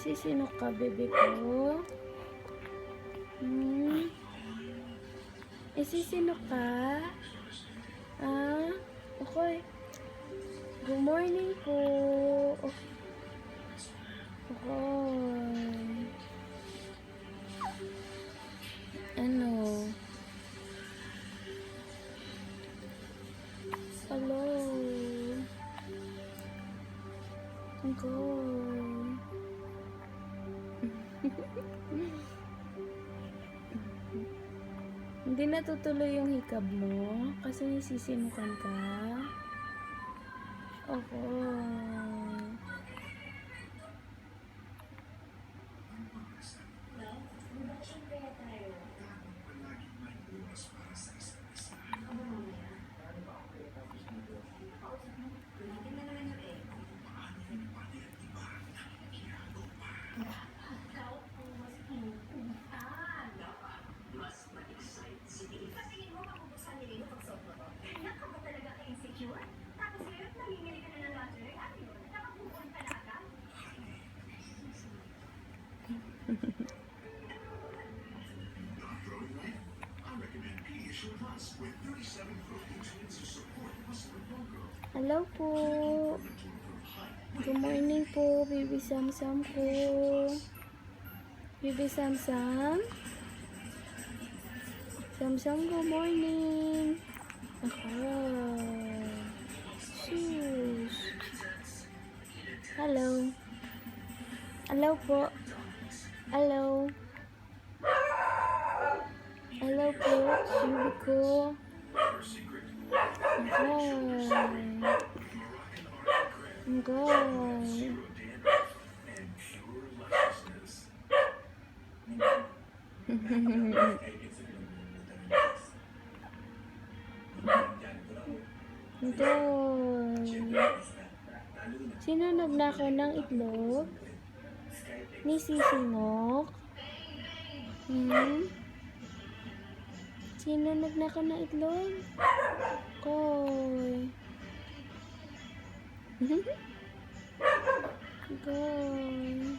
Sino ka, bebe ko? Sino ka? Okay. Good morning po. Okay. Ano? Hello. Okay. Hindi natutuloy yung hikab mo kasi nisisinukan ka. Hello po. Good morning po, baby Samsam ko. Baby Samsam. Samsam, good morning. Sus. Hello. Hello po. Hello. Hello po, baby ko. Okay. Sino nagnakaw ng itlog? Ni Sisinok? Sino nagnakaw ng itlog? Koy. Koy.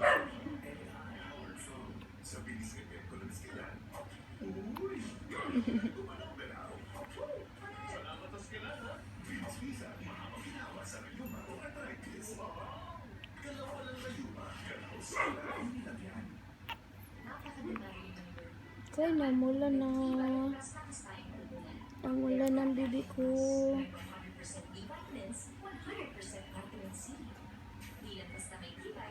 Koy, namula na. Ang wala ng bibi ko.